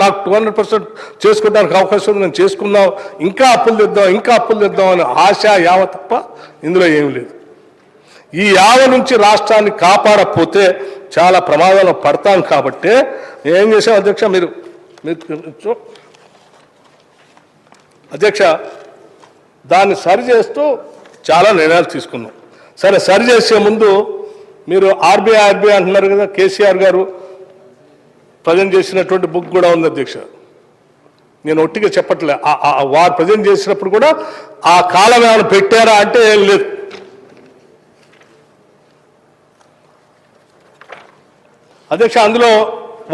నాకు 200% చేసుకోవడానికి అవకాశం ఉంది, నేను చేసుకున్నాం, ఇంకా అప్పులు తెద్దాం అని ఆశ యావ తప్ప ఇందులో ఏమి లేదు. ఈ యావ నుంచి రాష్ట్రాన్ని కాపాడకపోతే చాలా ప్రమాదంలో పడతాం. కాబట్టి ఏం చేశాం అధ్యక్ష, మీరు అధ్యక్ష దాన్ని సరిచేస్తూ చాలా నిర్ణయాలు తీసుకున్నాం. సరే, సరిచేసే ముందు మీరు ఆర్బీఐ అంటున్నారు కదా, కేసీఆర్ గారు ప్రజెంట్ చేసినటువంటి బుక్ కూడా ఉంది అధ్యక్ష. నేను ఒట్టిగా చెప్పట్లే, వారు ప్రజెంట్ చేసినప్పుడు కూడా ఆ కాలం ఏమైనా పెట్టారా అంటే ఏం లేదు. అధ్యక్ష అందులో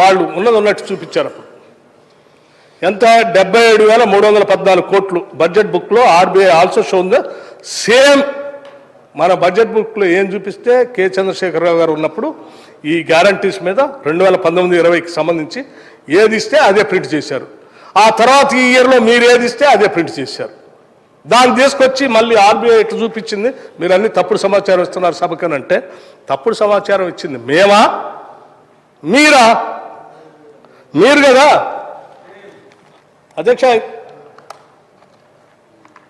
వాళ్ళు ఉన్నట్టు చూపించారు. అప్పుడు ఎంత 77,314 కోట్లు బడ్జెట్ బుక్లో. RBI also shown the same. మన బడ్జెట్ బుక్లో ఏం చూపిస్తే కె చంద్రశేఖరరావు గారు ఉన్నప్పుడు ఈ గ్యారంటీస్ మీద 2019-20కి సంబంధించి ఏది ఇస్తే అదే ప్రింట్ చేశారు. ఆ తర్వాత ఈ ఇయర్లో మీరు ఏది ఇస్తే అదే ప్రింట్ చేశారు. దాన్ని తీసుకొచ్చి మళ్ళీ ఆర్బీఐ ఎట్లా చూపించింది, మీరు అన్ని తప్పుడు సమాచారం ఇస్తున్నారు సభకనంటే, తప్పుడు సమాచారం ఇచ్చింది మేమా మీరా? మీరు కదా అధ్యక్ష.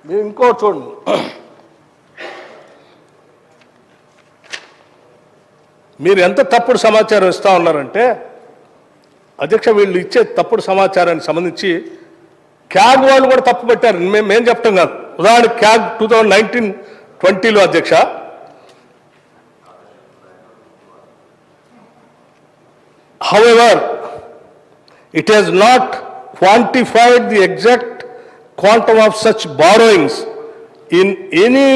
మీరు ఇంకో చూడండి, మీరు ఎంత తప్పుడు సమాచారం ఇస్తా ఉన్నారంటే అధ్యక్ష, వీళ్ళు ఇచ్చే తప్పుడు సమాచారానికి సంబంధించి క్యాగ్ వాళ్ళు కూడా తప్పు పెట్టారు. మేం చెప్తాం కాదు. ఉదాహరణ క్యాగ్ 2019-20లో అధ్యక్ష however it has not quantified the exact quantum of such borrowings in any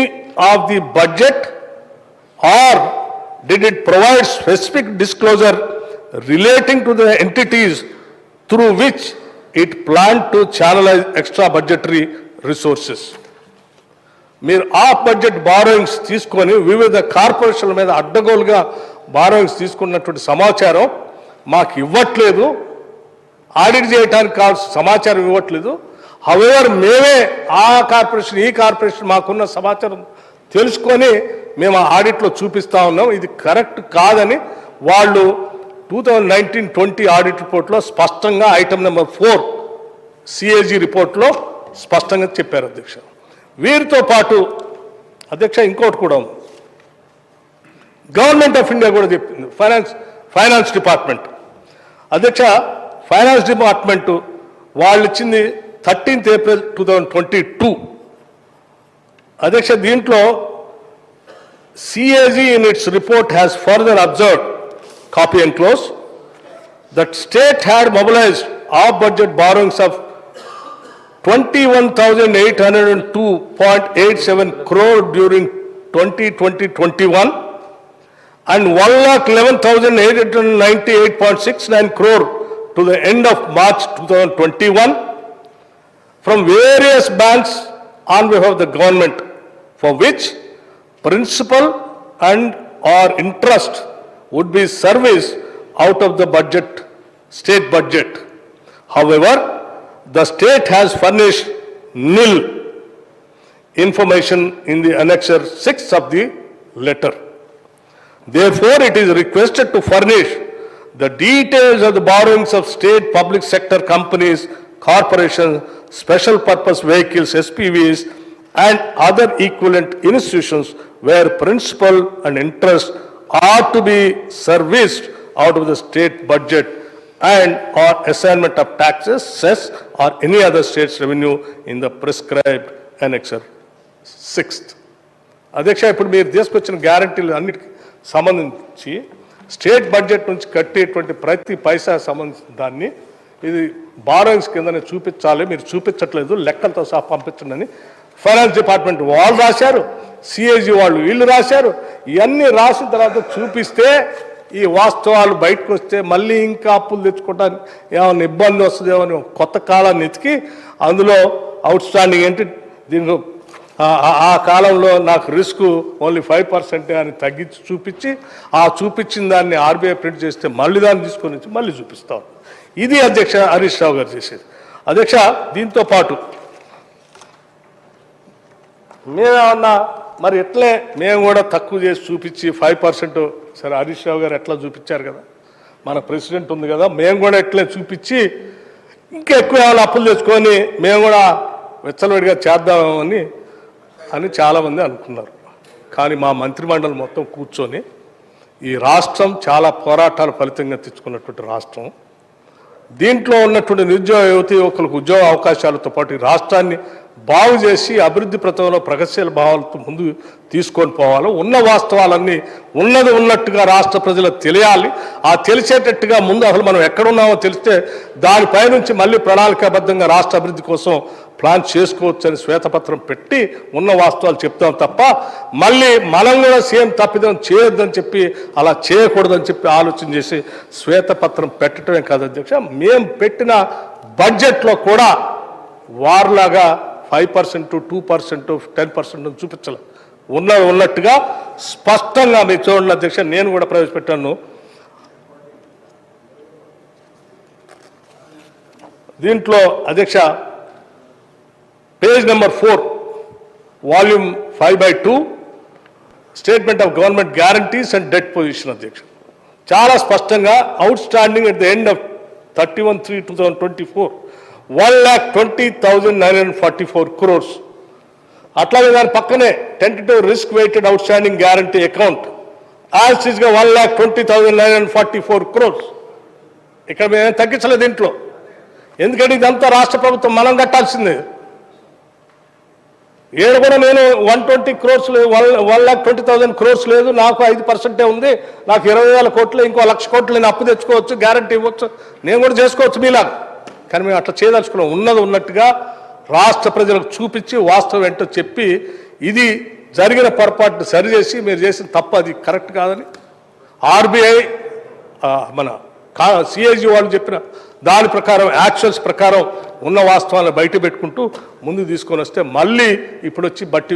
of the budget, or did it provide specific disclosure relating to the entities through which it planned to channelize extra budgetary resources. మీరు of budget borrowings తీసుకొని వివిధ కార్పొరేషన్ల మీద అడ్డగోలుగా borrowings తీసుకున్నటువంటి సమాచారం మాకు ఇవ్వట్లేదు, ఆడిట్ చేయడానికి కావాల్సిన సమాచారం ఇవ్వట్లేదు. హవెవర్ మేమే ఆ కార్పొరేషన్ ఈ కార్పొరేషన్ మాకున్న సమాచారం తెలుసుకొని మేము ఆడిట్లో చూపిస్తూ ఉన్నాం. ఇది కరెక్ట్ కాదని వాళ్ళు 2019-20 ఆడిట్ రిపోర్ట్లో స్పష్టంగా ఐటమ్ నెంబర్ 4 సిఏజీ రిపోర్ట్లో స్పష్టంగా చెప్పారు అధ్యక్ష. వీరితో పాటు అధ్యక్ష ఇంకోటి కూడా ఉంది. గవర్నమెంట్ ఆఫ్ ఇండియా కూడా చెప్పింది. ఫైనాన్స్ డిపార్ట్మెంట్ అధ్యక్ష, ఫైనాన్స్ డిపార్ట్మెంటు వాళ్ళు ఇచ్చింది 13th April 2022 అధ్యక్ష. దీంట్లో CAG in its report has further observed, copy and close, that state had mobilized off-budget borrowings of 21,802.87 crore during 2020-21 and 1,11,898.69 crore to the end of March 2021 from various banks on behalf of the government, for which principal and or interest would be serviced out of the budget, state budget. However, the state has furnished nil information in the annexure 6 of the letter. Therefore, it is requested to furnish the details of the borrowings of state public sector companies, corporations, special purpose vehicles, SPVs, and other equivalent institutions where principal and interest are to be serviced out of the state budget and or assignment of taxes, cess, or any other state's revenue in the prescribed annexure 6th. అధ్యక్ష, ఇప్పుడు మీరు తీసుకొచ్చిన గ్యారంటీలు అన్నిటికీ సంబంధించి state budget నుంచి కట్టేటువంటి ప్రతి పైసా సంబంధించిన దాన్ని ఇది బారోయింగ్స్ కిందనే చూపించాలి, మీరు చూపించట్లేదు, లెక్కలతో సహా పంపించండి అని ఫైనాన్స్ డిపార్ట్మెంట్ వాళ్ళు రాశారు, సిఏజీ వాళ్ళు వీళ్ళు రాశారు. ఇవన్నీ రాసిన తర్వాత చూపిస్తే ఈ వాస్తవాలు బయటకు వస్తే మళ్ళీ ఇంకా అప్పులు తెచ్చుకోవడానికి ఏమైనా ఇబ్బంది వస్తుందేమో అని కొత్త కాలాన్ని ఎతికి అందులో అవుట్ స్టాండింగ్ ఏంటి, దీనిలో ఆ కాలంలో నాకు రిస్క్ ఓన్లీ 5% అని తగ్గించి చూపించి ఆ చూపించిన దాన్ని ఆర్బీఐ ప్రింట్ చేస్తే మళ్ళీ దాన్ని తీసుకొని వచ్చి మళ్ళీ చూపిస్తాం. ఇది అధ్యక్ష హరీష్ రావు గారు చేసేది. అధ్యక్ష, దీంతో పాటు మేమేమన్నా మరి ఎట్లే మేము కూడా తక్కువ చేసి చూపించి 5%, సరే హరీష్ రావు గారు ఎట్లా చూపించారు కదా, మన ప్రెసిడెంట్ ఉంది కదా, మేము కూడా ఎట్లే చూపించి ఇంకా ఎక్కువ ఏమైనా అప్పులు తెచ్చుకొని మేము కూడా విచ్చలవిడిగా చేద్దామని చాలామంది అనుకున్నారు. కానీ మా మంత్రిమండలి మొత్తం కూర్చొని ఈ రాష్ట్రం చాలా పోరాటాల ఫలితంగా తెచ్చుకున్నటువంటి రాష్ట్రం, దీంట్లో ఉన్నటువంటి నిరుద్యోగ యువతి యువకులకు ఉద్యోగ అవకాశాలతో పాటు ఈ రాష్ట్రాన్ని బాగు చేసి అభివృద్ధి ప్రతంలో ప్రగతిశీల భావాలతో ముందు తీసుకొని పోవాలి. ఉన్న వాస్తవాలన్నీ ఉన్నది ఉన్నట్టుగా రాష్ట్ర ప్రజలకు తెలియాలి. ఆ తెలిసేటట్టుగా ముందు అసలు మనం ఎక్కడున్నామో తెలిస్తే దానిపై నుంచి మళ్ళీ ప్రణాళికాబద్ధంగా రాష్ట్ర అభివృద్ధి కోసం ప్లాన్ చేసుకోవచ్చు అని శ్వేతపత్రం పెట్టి ఉన్న వాస్తవాలు చెప్తాం తప్ప మళ్ళీ మనం కూడా సీఎం తప్పిదం చేయొద్దని చెప్పి అలా చేయకూడదని చెప్పి ఆలోచన చేసి శ్వేతపత్రం పెట్టడమే కాదు అధ్యక్ష, మేము పెట్టిన బడ్జెట్లో కూడా వారిలాగా 5%, 2%, 10% చూపించలేదు. ఉన్నట్టుగా స్పష్టంగా మీరు చూడండి అధ్యక్ష, నేను కూడా ప్రవేశపెట్టాను. దీంట్లో అధ్యక్ష page number 4, volume 5/2, statement of government guarantees and debt position అధ్యక్ష, చాలా స్పష్టంగా outstanding at the end of 31/3/2024 1,20,944 crores. అట్లాగే దాని పక్కనే tentative risk weighted outstanding guarantee account as ఈజ్గా 1,20,944 crores. ఇక్కడ మేము తగ్గించలేదు దీంట్లో, ఎందుకంటే ఇదంతా రాష్ట్ర ప్రభుత్వం మనం కట్టాల్సిందే. ఏడు కూడా నేను 120 crores లేదు, 1,20,000 crores లేదు, నాకు 5% ఉంది, నాకు 20,000 కోట్లు, ఇంకో 1,00,000 కోట్లు నేను అప్పు తెచ్చుకోవచ్చు, గ్యారంటీ ఇవ్వచ్చు, నేను కూడా చేసుకోవచ్చు మీలాగా. కానీ మేము అట్లా చేయదలుచుకున్నాం. ఉన్నది ఉన్నట్టుగా రాష్ట్ర ప్రజలకు చూపించి వాస్తవం ఏంటో చెప్పి ఇది జరిగిన పొరపాటును సరిచేసి మీరు చేసిన తప్పు అది కరెక్ట్ కాదని ఆర్బీఐ మన సిఏజీ వాళ్ళు చెప్పిన దాని ప్రకారం యాక్షన్స్ ప్రకారం ఉన్న వాస్తవాలను బయట పెట్టుకుంటూ ముందుకు తీసుకొని వస్తే మళ్ళీ ఇప్పుడు వచ్చి బట్టి